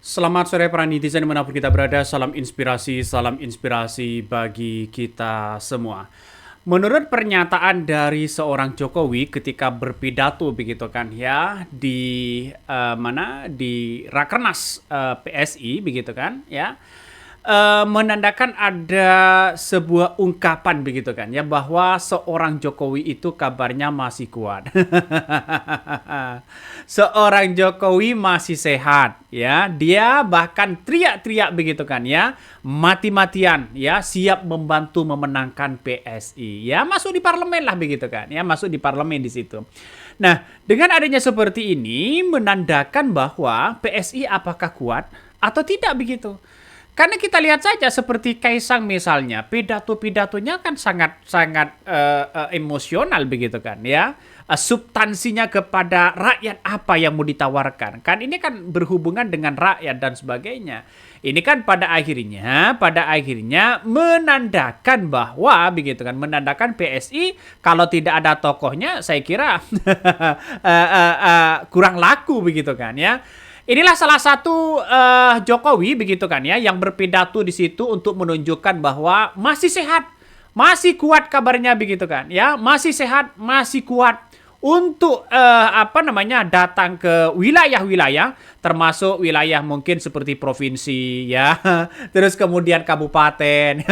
Selamat sore para netizen dimanapun kita berada, salam inspirasi bagi kita semua. Menurut pernyataan dari seorang Jokowi ketika berpidato begitu kan ya di Rakernas PSI begitu kan ya, menandakan ada sebuah ungkapan begitu kan ya bahwa seorang Jokowi itu kabarnya masih kuat. Seorang Jokowi masih sehat ya. Dia bahkan teriak-teriak begitu kan ya, mati-matian ya, siap membantu memenangkan PSI. Ya, masuk di parlemen lah begitu kan ya, masuk di parlemen di situ. Nah, dengan adanya seperti ini menandakan bahwa PSI apakah kuat atau tidak begitu. Karena kita lihat saja seperti Kaisang misalnya, pidato-pidatonya kan sangat emosional begitu kan ya. Substansinya kepada rakyat apa yang mau ditawarkan. Kan ini kan berhubungan dengan rakyat dan sebagainya. Ini kan pada akhirnya menandakan bahwa begitu kan, menandakan PSI kalau tidak ada tokohnya saya kira kurang laku begitu kan ya. Inilah salah satu Jokowi begitu kan ya yang berpidato di situ untuk menunjukkan bahwa masih sehat, masih kuat kabarnya begitu kan ya, masih sehat, masih kuat untuk datang ke wilayah-wilayah termasuk wilayah mungkin seperti provinsi ya, terus kemudian kabupaten.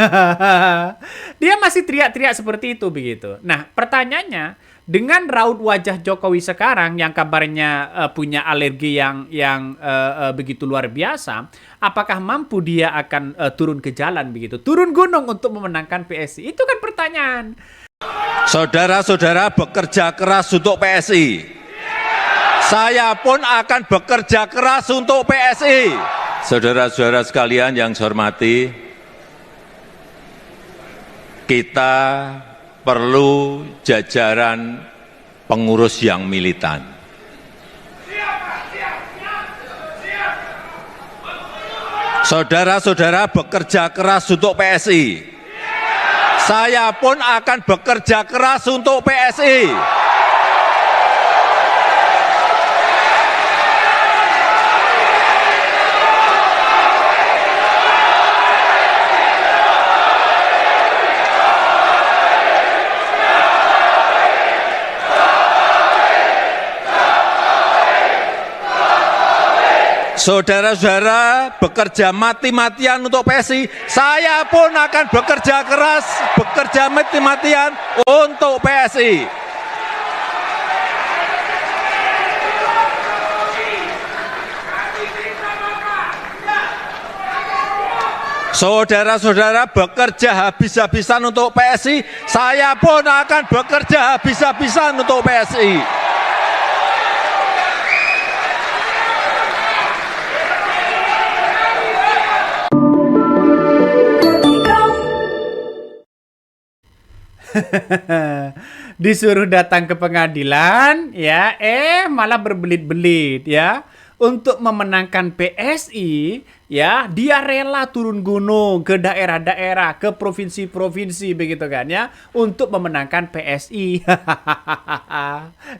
Dia masih teriak-teriak seperti itu begitu. Nah, pertanyaannya dengan raut wajah Jokowi sekarang yang kabarnya punya alergi yang begitu luar biasa, apakah mampu dia akan turun ke jalan begitu, turun gunung untuk memenangkan PSI? Itu kan pertanyaan. Saudara-saudara bekerja keras untuk PSI. Saya pun akan bekerja keras untuk PSI. Saudara-saudara sekalian yang saya hormati, kita perlu jajaran pengurus yang militan. Saudara-saudara bekerja keras untuk PSI. Saya pun akan bekerja keras untuk PSI. Saudara-saudara bekerja mati-matian untuk PSI, saya pun akan bekerja keras, bekerja mati-matian untuk PSI. Saudara-saudara bekerja habis-habisan untuk PSI, saya pun akan bekerja habis-habisan untuk PSI. Disuruh datang ke pengadilan ya, malah berbelit-belit ya untuk memenangkan PSI ya. Dia rela turun gunung ke daerah-daerah, ke provinsi-provinsi begitu kan ya, untuk memenangkan PSI.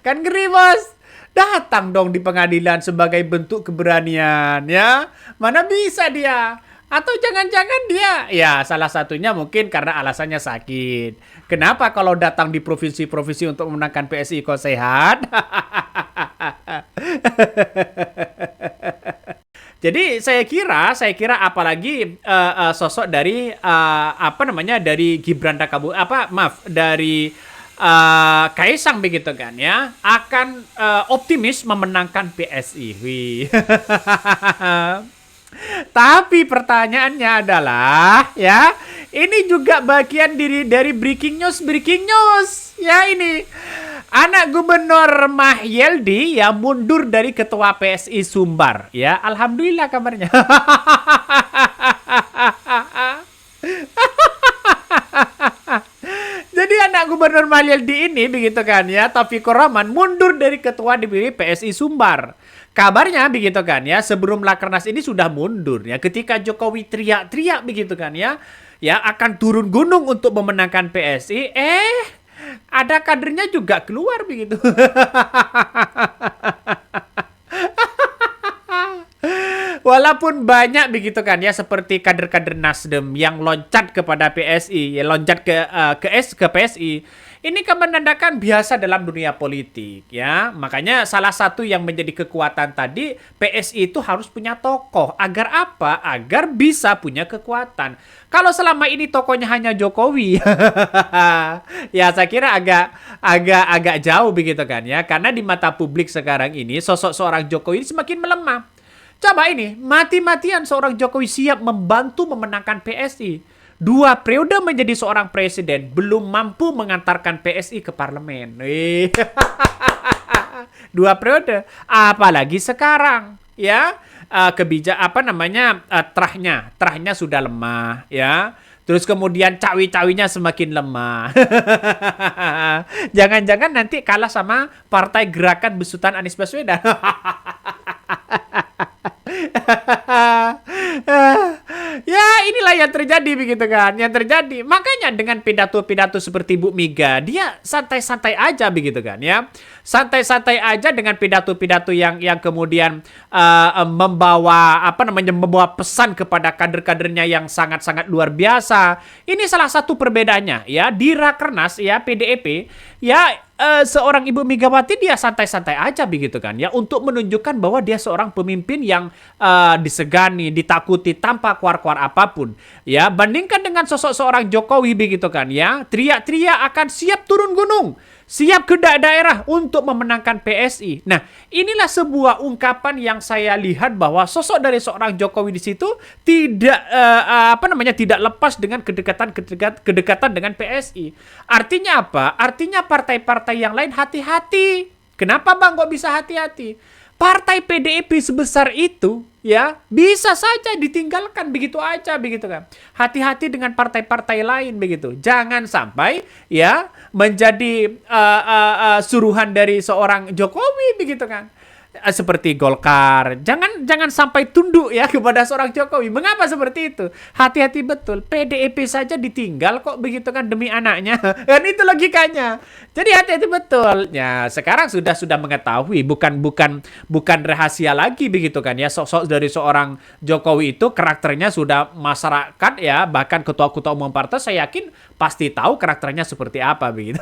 Kan ngeri, Bos. Datang dong di pengadilan sebagai bentuk keberanian ya. Mana bisa dia? Atau jangan-jangan dia, ya salah satunya mungkin karena alasannya sakit. Kenapa kalau datang di provinsi-provinsi untuk memenangkan PSI kok sehat? Jadi saya kira apalagi sosok dari dari Gibran Raka dari Kaisang begitu kan ya, akan optimis memenangkan PSI. Wih. Tapi pertanyaannya adalah ya, ini juga bagian dari breaking news ya. Ini anak Gubernur Mahyeldi yang mundur dari ketua PSI Sumbar ya, alhamdulillah kabarnya. Jadi anak Gubernur Mahyeldi ini begitu kan ya, Taufikur Rahman mundur dari ketua DPP PSI Sumbar. Kabarnya begitu kan ya, sebelum Rakernas ini sudah mundur ya, ketika Jokowi teriak-teriak begitu kan ya, akan turun gunung untuk memenangkan PSI, ada kadernya juga keluar begitu. Walaupun banyak begitu kan ya, seperti kader-kader Nasdem yang loncat kepada PSI, ya loncat ke PSI. Ini kan menandakan biasa dalam dunia politik ya. Makanya salah satu yang menjadi kekuatan tadi, PSI itu harus punya tokoh. Agar apa? Agar bisa punya kekuatan. Kalau selama ini tokohnya hanya Jokowi, ya saya kira agak jauh begitu kan ya. Karena di mata publik sekarang ini sosok seorang Jokowi semakin melemah. Coba ini, mati-matian seorang Jokowi siap membantu memenangkan PSI. 2 periode menjadi seorang presiden, belum mampu mengantarkan PSI ke parlemen. 2 periode, apalagi sekarang, ya. Terahnya sudah lemah, ya. Terus kemudian cawi-cawinya semakin lemah. Jangan-jangan nanti kalah sama Partai Gerakan Besutan Anies Baswedan. Ya inilah yang terjadi begitu kan. Yang terjadi. Makanya dengan pidato-pidato seperti Bu Mega, dia santai-santai aja begitu kan ya. Santai-santai aja dengan pidato-pidato yang kemudian membawa pesan kepada kader-kadernya yang sangat-sangat luar biasa. Ini salah satu perbedaannya ya di Rakernas ya PDIP ya. Seorang Ibu Megawati dia santai-santai aja begitu kan ya, untuk menunjukkan bahwa dia seorang pemimpin yang disegani, ditakuti tanpa keluar-keluar apapun ya. Bandingkan dengan sosok seorang Jokowi begitu kan ya, teriak-teriak akan siap turun gunung, siap ke daerah untuk memenangkan PSI. Nah, inilah sebuah ungkapan yang saya lihat bahwa sosok dari seorang Jokowi di situ tidak tidak lepas dengan kedekatan dengan PSI. Artinya apa? Artinya partai-partai yang lain hati-hati. Kenapa Bang kok bisa hati-hati? Partai PDIP sebesar itu ya bisa saja ditinggalkan begitu aja begitu kan. Hati-hati dengan partai-partai lain begitu. Jangan sampai ya menjadi suruhan dari seorang Jokowi begitu kan. Seperti Golkar, jangan sampai tunduk ya kepada seorang Jokowi. Mengapa seperti itu? Hati-hati betul. PDIP saja ditinggal kok begitu kan demi anaknya. Dan itu logikanya. Jadi hati-hati betul. Ya, sekarang sudah mengetahui, bukan rahasia lagi begitu kan ya. Sosok dari seorang Jokowi itu karakternya sudah masyarakat ya, bahkan ketua-ketua umum partai saya yakin pasti tahu karakternya seperti apa begitu.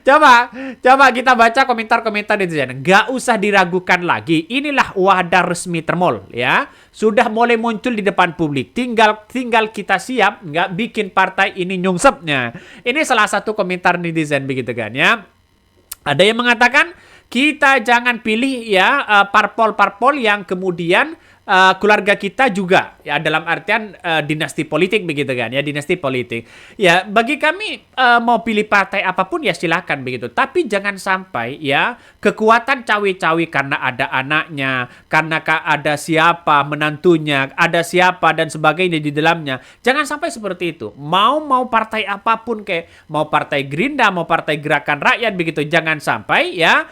Coba kita baca komentar-komentar itu ya. Nggak usah diragukan lagi. Inilah wadah resmi Termol ya. Sudah mulai muncul di depan publik. Tinggal kita siap nggak bikin partai ini nyungsepnya. Ini salah satu komentar netizen begitu kan ya. Ada yang mengatakan kita jangan pilih ya parpol-parpol yang kemudian keluarga kita juga ya, dalam artian dinasti politik begitu kan ya, dinasti politik ya. Bagi kami mau pilih partai apapun ya silakan begitu, tapi jangan sampai ya kekuatan cawe-cawe karena ada anaknya, karena ada siapa menantunya, ada siapa dan sebagainya di dalamnya. Jangan sampai seperti itu. Mau partai apapun, kayak mau partai Gerindra, mau partai Gerakan Rakyat begitu, jangan sampai ya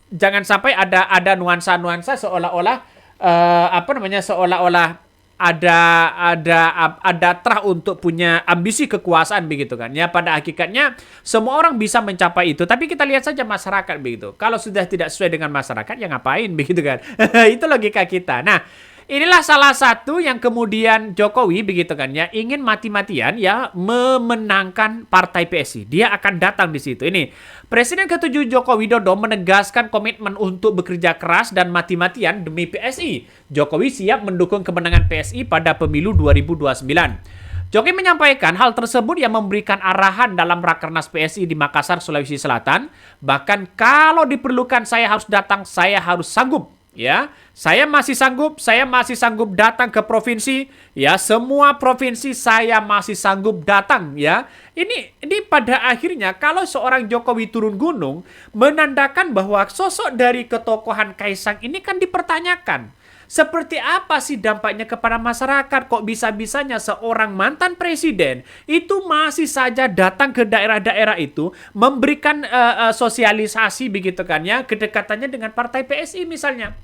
jangan sampai ada nuansa-nuansa seolah-olah ada terah untuk punya ambisi kekuasaan begitu kan ya. Pada hakikatnya semua orang bisa mencapai itu, tapi kita lihat saja masyarakat begitu. Kalau sudah tidak sesuai dengan masyarakat ya ngapain begitu kan. Itu logika kita. Nah, inilah salah satu yang kemudian Jokowi begitu kan ya, ingin mati-matian ya memenangkan partai PSI. Dia akan datang di situ. Ini Presiden ke-7 Joko Widodo menegaskan komitmen untuk bekerja keras dan mati-matian demi PSI. Jokowi siap mendukung kemenangan PSI pada pemilu 2029. Jokowi menyampaikan hal tersebut yang memberikan arahan dalam Rakernas PSI di Makassar, Sulawesi Selatan. Bahkan kalau diperlukan saya harus datang, saya harus sanggup. Ya, saya masih sanggup datang ke provinsi, ya, semua provinsi saya masih sanggup datang, ya. Ini pada akhirnya kalau seorang Jokowi turun gunung menandakan bahwa sosok dari ketokohan Kaisang ini kan dipertanyakan. Seperti apa sih dampaknya kepada masyarakat? Kok bisa-bisanya seorang mantan presiden itu masih saja datang ke daerah-daerah itu memberikan sosialisasi begitu kan ya, kedekatannya dengan partai PSI misalnya.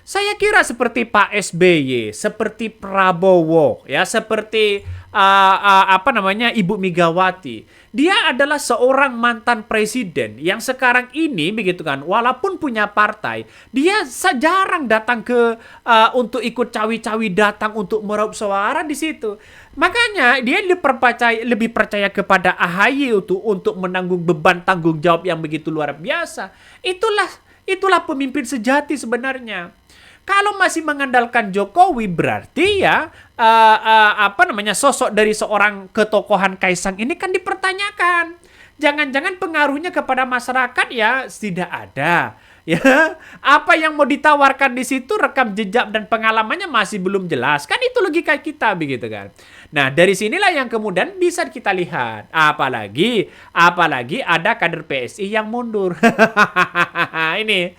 Saya kira seperti Pak SBY, seperti Prabowo, ya, seperti Ibu Megawati. Dia adalah seorang mantan presiden yang sekarang ini begitu kan, walaupun punya partai, dia jarang datang ke untuk ikut cawi-cawi, datang untuk meraup suara di situ. Makanya dia lebih percaya kepada AHY untuk menanggung beban tanggung jawab yang begitu luar biasa. Itulah pemimpin sejati sebenarnya. Kalau masih mengandalkan Jokowi berarti ya sosok dari seorang ketokohan Kaisang ini kan dipertanyakan. Jangan-jangan pengaruhnya kepada masyarakat ya tidak ada. Ya, apa yang mau ditawarkan di situ, rekam jejak dan pengalamannya masih belum jelas. Kan itu logika kita begitu kan. Nah, dari sinilah yang kemudian bisa kita lihat. Apalagi ada kader PSI yang mundur. Ini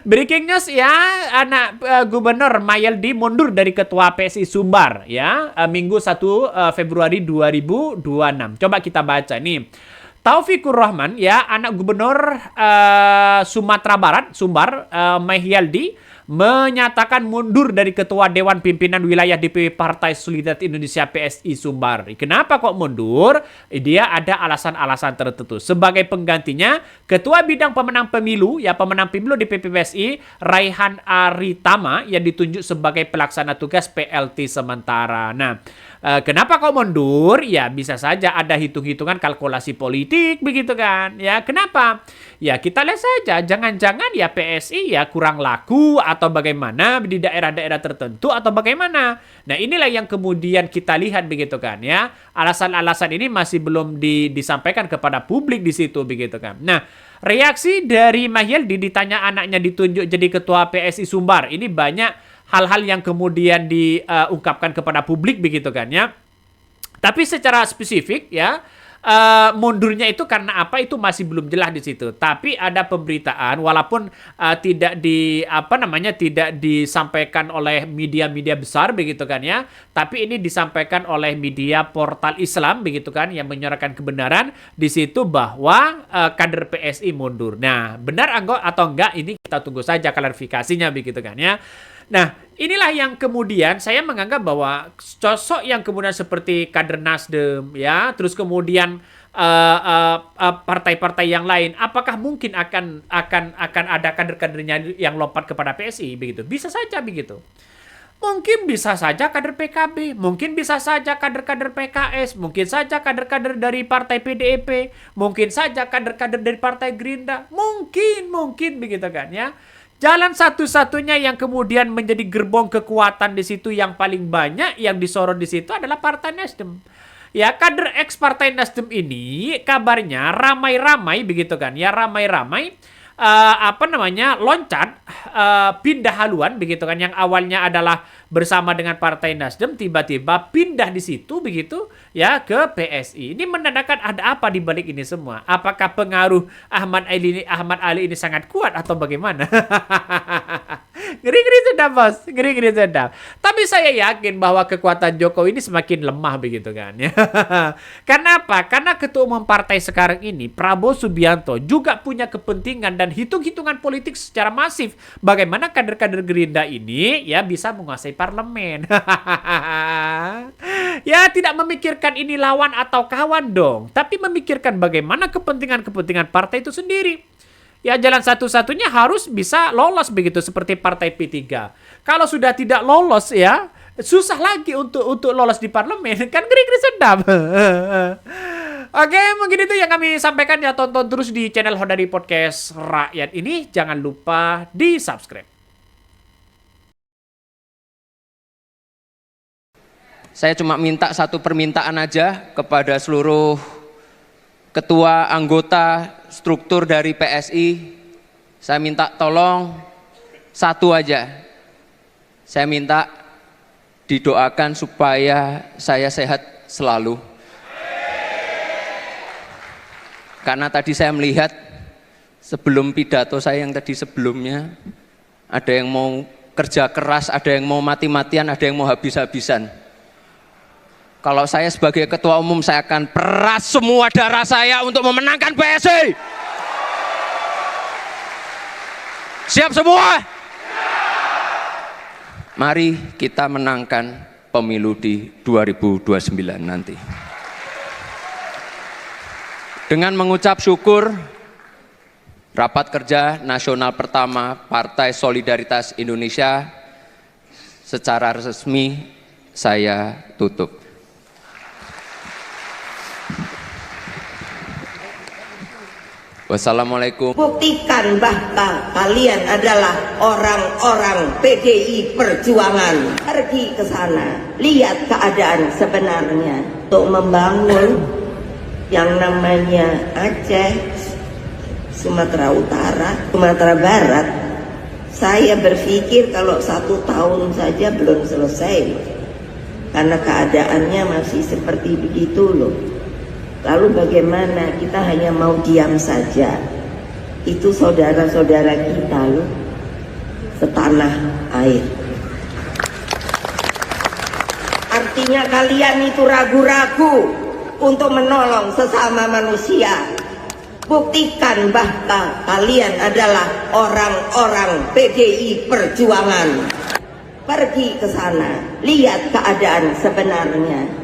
breaking news ya, anak Gubernur Mayeldi mundur dari ketua PSI Sumbar ya, Minggu 1 Februari 2026. Coba kita baca nih. Taufikur Rahman ya, anak Gubernur Sumatera Barat Sumbar, Mayeldi menyatakan mundur dari Ketua Dewan Pimpinan Wilayah DPW Partai Solidaritas Indonesia PSI Sumbar. Kenapa kok mundur? Dia ada alasan-alasan tertentu. Sebagai penggantinya, Ketua Bidang Pemenang Pemilu di PPPSI, Raihan Aritama yang ditunjuk sebagai pelaksana tugas PLT sementara. Nah, kenapa kok mundur? Ya bisa saja ada hitung-hitungan kalkulasi politik begitu kan. Ya kenapa? Ya kita lihat saja, jangan-jangan ya PSI ya kurang laku atau bagaimana di daerah-daerah tertentu atau bagaimana. Nah inilah yang kemudian kita lihat begitu kan ya. Alasan-alasan ini masih belum disampaikan kepada publik di situ begitu kan. Nah reaksi dari Mayeldi ditanya anaknya ditunjuk jadi ketua PSI Sumbar. Ini banyak hal-hal yang kemudian diungkapkan kepada publik begitu kan ya. Tapi secara spesifik ya, mundurnya itu karena apa itu masih belum jelas di situ. Tapi ada pemberitaan walaupun tidak disampaikan oleh media-media besar begitu kan ya. Tapi ini disampaikan oleh media portal Islam begitu kan yang menyuarakan kebenaran di situ bahwa kader PSI mundur. Nah, benar atau enggak ini kita tunggu saja klarifikasinya begitu kan ya. Nah, inilah yang kemudian saya menganggap bahwa sosok yang kemudian seperti kader Nasdem ya, terus kemudian partai-partai yang lain, apakah mungkin akan ada kader-kadernya yang lompat kepada PSI begitu? Bisa saja begitu. Mungkin bisa saja kader PKB, mungkin bisa saja kader-kader PKS, mungkin saja kader-kader dari partai PDIP, mungkin saja kader-kader dari partai Gerindra, mungkin begitu kan ya. Jalan satu-satunya yang kemudian menjadi gerbong kekuatan di situ yang paling banyak yang disorot di situ adalah Partai Nasdem. Ya, kader ex Partai Nasdem ini kabarnya ramai-ramai begitu kan. Ya, ramai-ramai loncat pindah haluan begitu kan, yang awalnya adalah bersama dengan Partai Nasdem tiba-tiba pindah di situ begitu ya ke PSI. Ini menandakan ada apa di balik ini semua? Apakah pengaruh Ahmad Ali ini sangat kuat atau bagaimana? Ngeri-ngeri sedap bos, ngeri-ngeri sedap. Tapi saya yakin bahwa kekuatan Jokowi ini semakin lemah begitu kan ya. Karena apa? Karena ketua umum partai sekarang ini Prabowo Subianto juga punya kepentingan dan hitung-hitungan politik secara masif. Bagaimana kader-kader Gerindra ini ya bisa menguasai parlemen. Ya tidak memikirkan ini lawan atau kawan dong, tapi memikirkan bagaimana kepentingan-kepentingan partai itu sendiri. Ya jalan satu-satunya harus bisa lolos begitu seperti partai P3. Kalau sudah tidak lolos ya susah lagi untuk lolos di parlemen, kan ngeri-ngeri sedap. Oke, mungkin itu yang kami sampaikan ya. Tonton terus di channel Hodari Podcast Rakyat ini. Jangan lupa di subscribe. Saya cuma minta satu permintaan aja kepada seluruh ketua anggota struktur dari PSI. Saya minta tolong satu aja. Saya minta didoakan supaya saya sehat selalu. Karena tadi saya melihat sebelum pidato saya yang tadi sebelumnya, ada yang mau kerja keras, ada yang mau mati-matian, ada yang mau habis-habisan. Kalau saya sebagai ketua umum, saya akan peras semua darah saya untuk memenangkan PSI. Siap semua? Mari kita menangkan pemilu di 2029 nanti. Dengan mengucap syukur, rapat kerja nasional pertama Partai Solidaritas Indonesia secara resmi saya tutup. Wassalamualaikum. Buktikan bahwa kalian adalah orang-orang PDI Perjuangan. Pergi ke sana, lihat keadaan sebenarnya untuk membangun yang namanya Aceh, Sumatera Utara, Sumatera Barat. Saya berpikir kalau 1 tahun saja belum selesai, karena keadaannya masih seperti begitu loh. Lalu bagaimana kita hanya mau diam saja? Itu saudara-saudara kita loh, setanah air. Artinya kalian itu ragu-ragu untuk menolong sesama manusia. Buktikan bahwa kalian adalah orang-orang PDI Perjuangan. Pergi ke sana, lihat keadaan sebenarnya.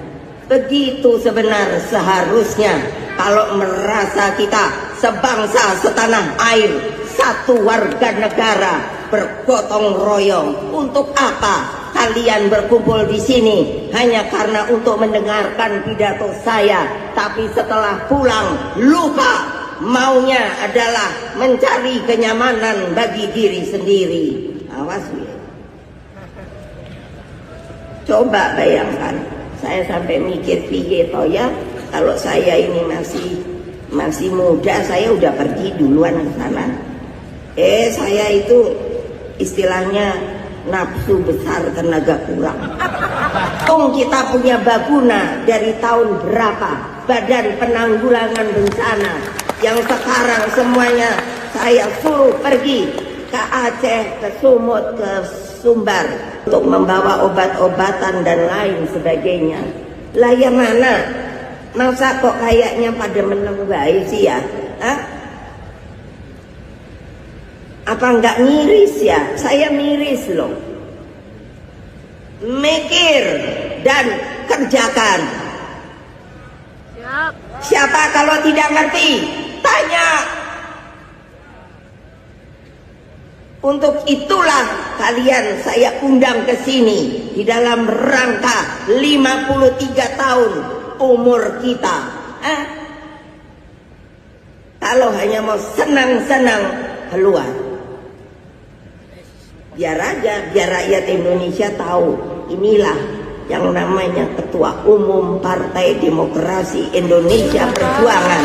Begitu sebenar seharusnya kalau merasa kita sebangsa setanah air, satu warga negara bergotong royong. Untuk apa kalian berkumpul di sini? Hanya karena untuk mendengarkan pidato saya, tapi setelah pulang lupa, maunya adalah mencari kenyamanan bagi diri sendiri. Awas ya. Coba bayangkan, saya sampai mikir piye toh ya, kalau saya ini masih muda, saya udah pergi duluan ke sana. Saya itu istilahnya nafsu besar tenaga kurang. Kita punya Baguna dari tahun berapa, Badan Penanggulangan Bencana, yang sekarang semuanya saya suruh pergi ke Aceh, ke Sumut, ke Sumbar untuk membawa obat-obatan dan lain sebagainya. Lah yang mana? Masa kok kayaknya pada meneng baik sih ya? Hah? Apa enggak miris ya? Saya miris loh. Mikir dan kerjakan. Siapa kalau tidak ngerti? Tanya. Untuk itulah kalian saya undang ke sini di dalam rangka 53 tahun umur kita. Kalau hanya mau senang-senang keluar. Biar aja, biar rakyat Indonesia tahu inilah yang namanya Ketua Umum Partai Demokrasi Indonesia Perjuangan.